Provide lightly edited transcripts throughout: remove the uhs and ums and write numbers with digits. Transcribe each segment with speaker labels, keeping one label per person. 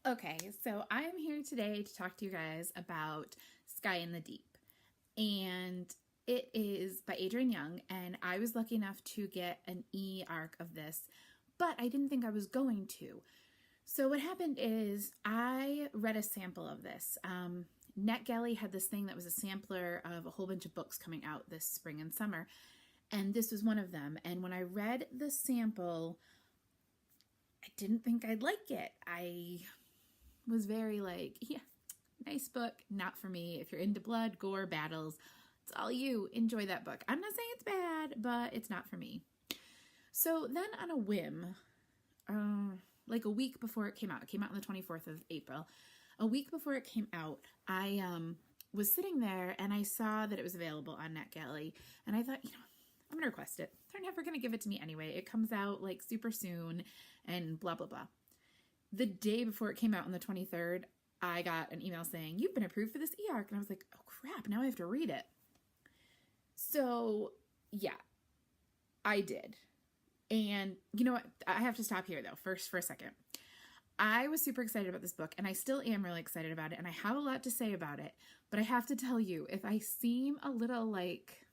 Speaker 1: Okay, so I am here today to talk to you guys about Sky in the Deep. And it is by Adrienne Young, and I was lucky enough to get an eARC of this, but I didn't think I was going to. So what happened is I read a sample of this. Netgalley had this thing that was a sampler of a whole bunch of books coming out this spring and summer, and this was one of them. And when I read the sample, I didn't think I'd like it. I was very like, yeah, nice book, not for me. If you're into blood, gore, battles, it's all you. Enjoy that book. I'm not saying it's bad, but it's not for me. So then on a whim, like a week before it came out on the 24th of April, a week before it came out, I was sitting there and I saw that it was available on Netgalley, and I thought, I'm going to request it. They're never going to give it to me anyway. It comes out like super soon and blah, blah, blah. The day before it came out on the 23rd, I got an email saying, you've been approved for this eARC. And I was like, oh crap, now I have to read it. So yeah, I did. And you know what? I have to stop here though, first for a second. I was super excited about this book, and I still am really excited about it, and I have a lot to say about it, but I have to tell you, if I seem a little like,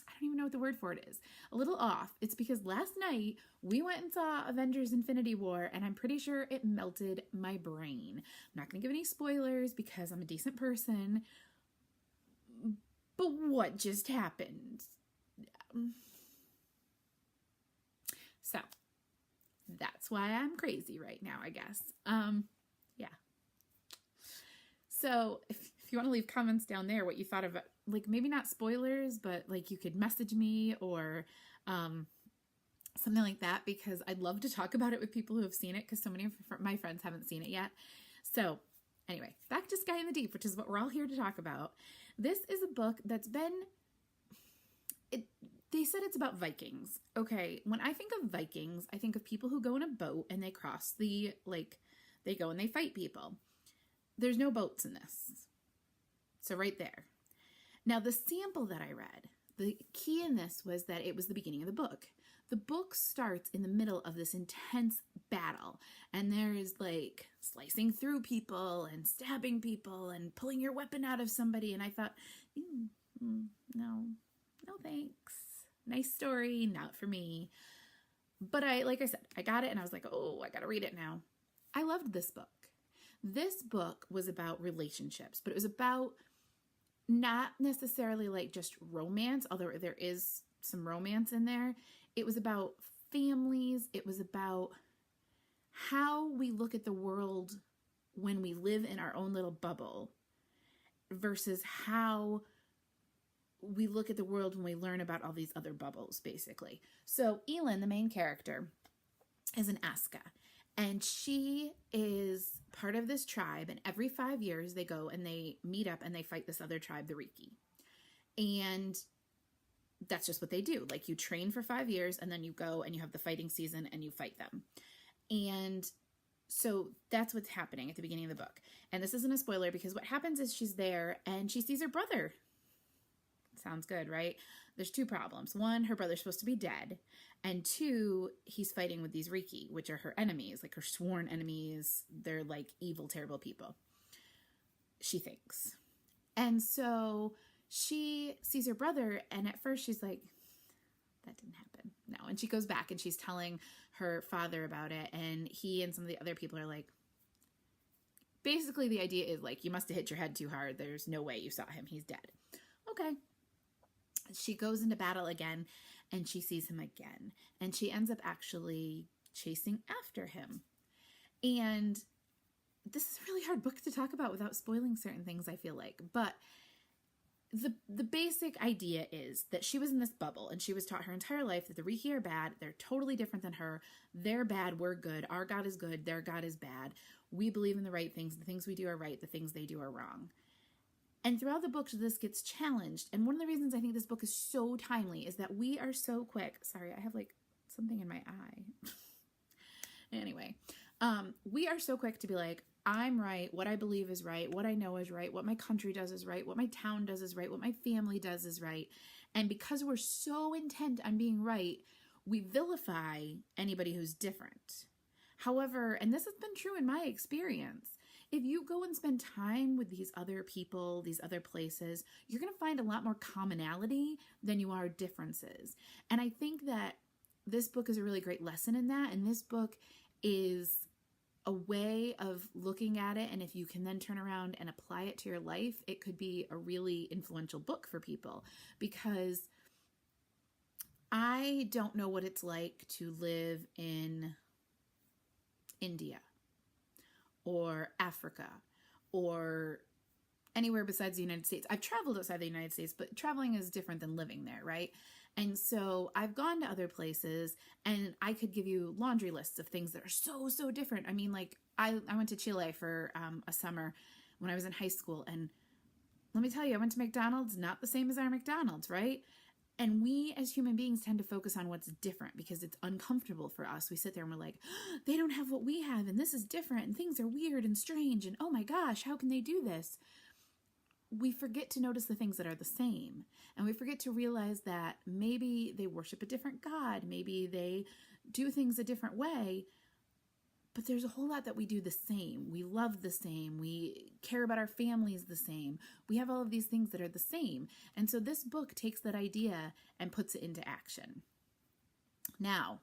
Speaker 1: I don't even know what the word for it is, a little off, it's because last night we went and saw Avengers Infinity War, and I'm pretty sure it melted my brain. I'm not going to give any spoilers because I'm a decent person, but what just happened? So that's why I'm crazy right now, I guess. Yeah. So if you want to leave comments down there, what you thought of it, like maybe not spoilers, but like you could message me or something like that, because I'd love to talk about it with people who have seen it, because so many of my friends haven't seen it yet. So anyway, back to Sky in the Deep, which is what we're all here to talk about. This is a book that's been, they said it's about Vikings. Okay, when I think of Vikings, I think of people who go in a boat and they cross the, like, they go and they fight people. There's no boats in this. So right there. Now, the sample that I read, the key in this was that it was the beginning of the book. The book starts in the middle of this intense battle, and there is like slicing through people and stabbing people and pulling your weapon out of somebody. And I thought, no thanks. Nice story, not for me. But like I said, I got it and I was like, oh, I gotta read it now. I loved this book. This book was about relationships, but it was about not necessarily like just romance, although there is some romance in there. It was about families. It was about how we look at the world when we live in our own little bubble versus how we look at the world when we learn about all these other bubbles, basically. So Elin, the main character, is an Aska, and she is part of this tribe, and every 5 years they go and they meet up and they fight this other tribe, the Riki. And that's just what they do. Like, you train for 5 years and then you go and you have the fighting season and you fight them. And so that's what's happening at the beginning of the book. And this isn't a spoiler, because what happens is she's there and she sees her brother. Sounds good, right? There's two problems. One, her brother's supposed to be dead. And two, he's fighting with these Riki, which are her enemies, like her sworn enemies. They're like evil, terrible people, she thinks. And so she sees her brother, and at first she's like, that didn't happen. No. And she goes back and she's telling her father about it. And he and some of the other people are like, basically the idea is like, you must have hit your head too hard. There's no way you saw him. He's dead. Okay. She goes into battle again and she sees him again, and she ends up actually chasing after him. And this is a really hard book to talk about without spoiling certain things, I feel like. But the basic idea is that she was in this bubble and she was taught her entire life that the Riki are bad. They're totally different than her. They're bad. We're good. Our God is good. Their God is bad. We believe in the right things. The things we do are right. The things they do are wrong. And throughout the book, this gets challenged. And one of the reasons I think this book is so timely is that we are so quick. Sorry, I have like something in my eye. Anyway, we are so quick to be like, I'm right, what I believe is right, what I know is right, what my country does is right, what my town does is right, what my family does is right. And because we're so intent on being right, we vilify anybody who's different. However, and this has been true in my experience, if you go and spend time with these other people, these other places, you're going to find a lot more commonality than you are differences. And I think that this book is a really great lesson in that. And this book is a way of looking at it. And if you can then turn around and apply it to your life, it could be a really influential book for people, because I don't know what it's like to live in India or Africa or anywhere besides the United States. I've traveled outside the United States, but traveling is different than living there, right? And so I've gone to other places, and I could give you laundry lists of things that are so different. I mean, like I went to Chile for a summer when I was in high school, and let me tell you, I went to McDonald's, not the same as our McDonald's, right? And we as human beings tend to focus on what's different because it's uncomfortable for us. We sit there and we're like, oh, they don't have what we have, and this is different, and things are weird and strange, and oh my gosh, how can they do this? We forget to notice the things that are the same. And we forget to realize that maybe they worship a different God. Maybe they do things a different way. But there's a whole lot that we do the same. We love the same. We care about our families the same. We have all of these things that are the same. And so this book takes that idea and puts it into action. Now,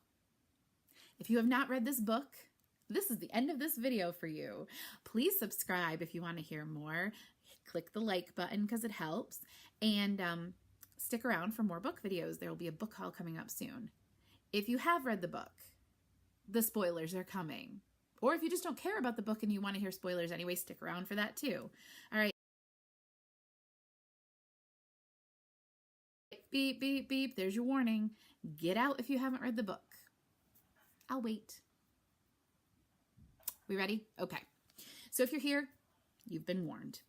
Speaker 1: if you have not read this book, this is the end of this video for you. Please subscribe if you want to hear more. Click the like button because it helps. And stick around for more book videos. There will be a book haul coming up soon. If you have read the book, the spoilers are coming. Or if you just don't care about the book and you want to hear spoilers anyway, stick around for that too. All right. Beep, beep, beep. There's your warning. Get out if you haven't read the book. I'll wait. We ready? Okay. So if you're here, you've been warned.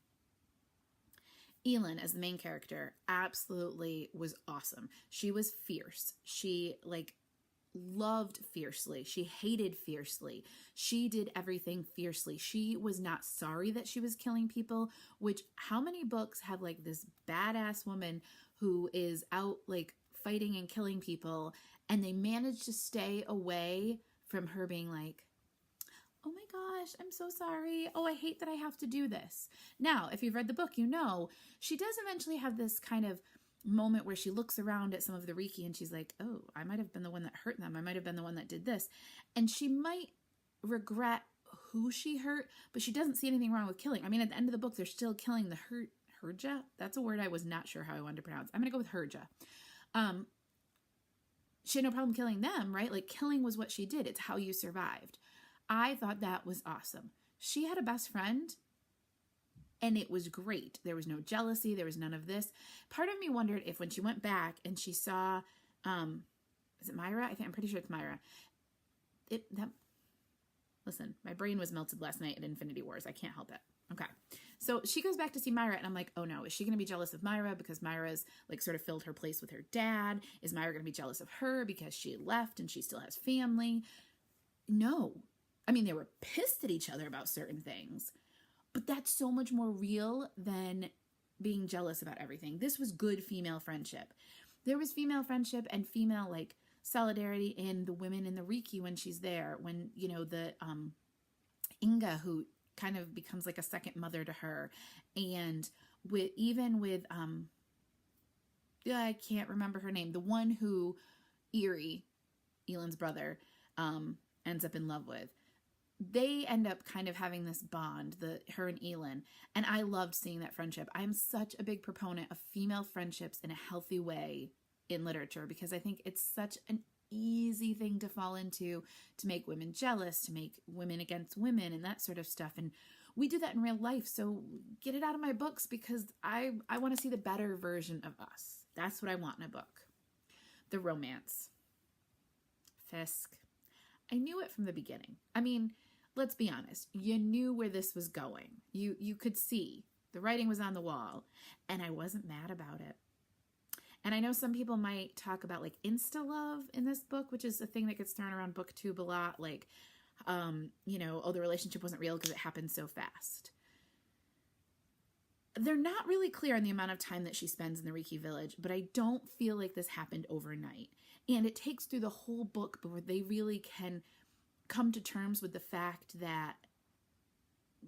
Speaker 1: Elin, as the main character, absolutely was awesome. She was fierce. She loved fiercely. She hated fiercely. She did everything fiercely. She was not sorry that she was killing people, which how many books have like this badass woman who is out like fighting and killing people, and they manage to stay away from her being like, oh my gosh, I'm so sorry. Oh, I hate that I have to do this. Now, if you've read the book, you know, she does eventually have this kind of moment where she looks around at some of the Riki and she's like, oh, I might have been the one that hurt them. I might have been the one that did this. And she might regret who she hurt, but she doesn't see anything wrong with killing. I mean, at the end of the book, they're still killing the Herja. That's a word I was not sure how I wanted to pronounce. I'm going to go with Herja. She had no problem killing them, right? Like killing was what she did. It's how you survived. I thought that was awesome. She had a best friend, and it was great. There was no jealousy. There was none of this. Part of me wondered if when she went back and she saw, is it Myra? I'm pretty sure it's Myra. Listen, my brain was melted last night at Infinity Wars. I can't help it. Okay. So she goes back to see Myra, and I'm like, oh no, is she going to be jealous of Myra because Myra's like sort of filled her place with her dad? Is Myra going to be jealous of her because she left and she still has family? No. I mean, they were pissed at each other about certain things, but that's so much more real than being jealous about everything. This was good female friendship. There was female friendship and female like solidarity in the women in the Riki when she's there, when, you know, the Inga, who kind of becomes like a second mother to her, and with I can't remember her name, the one who Eerie, Elin's brother, ends up in love with. They end up kind of having this bond, her and Elin, and I loved seeing that friendship. I'm such a big proponent of female friendships in a healthy way in literature, because I think it's such an easy thing to fall into, to make women jealous, to make women against women and that sort of stuff. And we do that in real life. So get it out of my books, because I want to see the better version of us. That's what I want in a book. The romance. Fisk. I knew it from the beginning. I mean, let's be honest. You knew where this was going. You could see. The writing was on the wall, and I wasn't mad about it. And I know some people might talk about like insta-love in this book, which is a thing that gets thrown around booktube a lot. Like, you know, oh, the relationship wasn't real because it happened so fast. They're not really clear on the amount of time that she spends in the Riki village, but I don't feel like this happened overnight. And it takes through the whole book before they really can come to terms with the fact that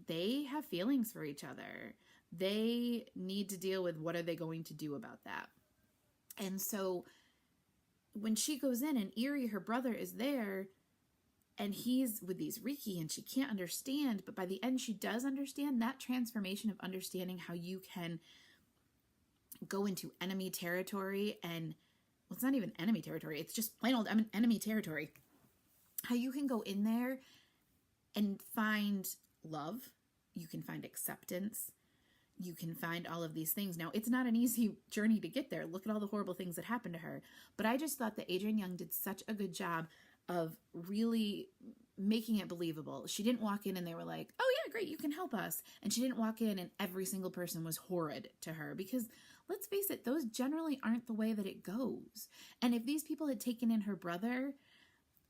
Speaker 1: they have feelings for each other. They need to deal with what are they going to do about that. And so when she goes in and Eerie, her brother, is there and he's with these Riki and she can't understand, but by the end she does understand. That transformation of understanding how you can go into enemy territory, and well, it's not even enemy territory, it's just plain old enemy territory. How you can go in there and find love, you can find acceptance, you can find all of these things. Now, it's not an easy journey to get there. Look at all the horrible things that happened to her. But I just thought that Adrienne Young did such a good job of really making it believable. She didn't walk in and they were like, oh yeah, great, you can help us. And she didn't walk in and every single person was horrid to her, because let's face it, those generally aren't the way that it goes. And if these people had taken in her brother,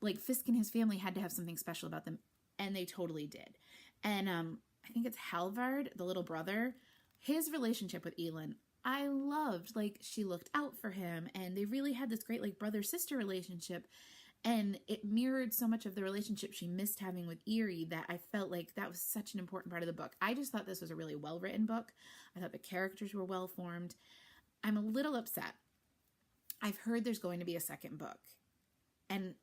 Speaker 1: like Fisk and his family had to have something special about them, and they totally did. And I think it's Halvard, the little brother, his relationship with Elin, I loved. Like, she looked out for him, and they really had this great, like, brother-sister relationship, and it mirrored so much of the relationship she missed having with Eerie that I felt like that was such an important part of the book. I just thought this was a really well-written book. I thought the characters were well-formed. I'm a little upset. I've heard there's going to be a second book, and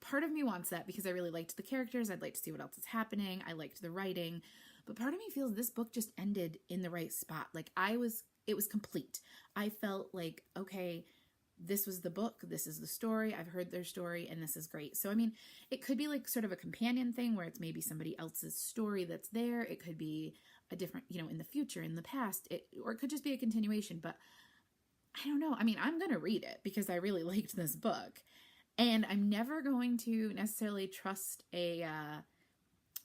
Speaker 1: part of me wants that because I really liked the characters. I'd like to see what else is happening. I liked the writing. But part of me feels this book just ended in the right spot. Like, it was complete. I felt like, okay, this was the book. This is the story. I've heard their story and this is great. So, I mean, it could be like sort of a companion thing where it's maybe somebody else's story that's there. It could be a different, in the future, in the past, or it could just be a continuation. But I don't know. I mean, I'm going to read it because I really liked this book. And I'm never going to necessarily trust a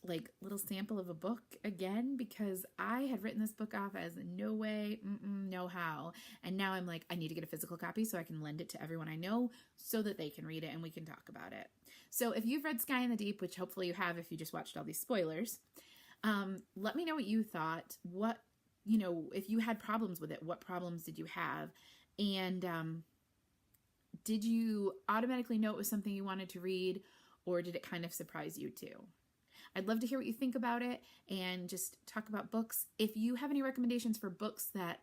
Speaker 1: like little sample of a book again, because I had written this book off as no way, no how. And now I'm like, I need to get a physical copy so I can lend it to everyone I know so that they can read it and we can talk about it. So if you've read Sky in the Deep, which hopefully you have if you just watched all these spoilers, let me know what you thought. What, if you had problems with it, what problems did you have? And did you automatically know it was something you wanted to read, or did it kind of surprise you too? I'd love to hear what you think about it and just talk about books. If you have any recommendations for books that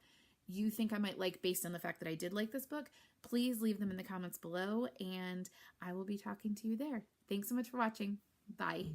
Speaker 1: you think I might like based on the fact that I did like this book, please leave them in the comments below and I will be talking to you there. Thanks so much for watching. Bye.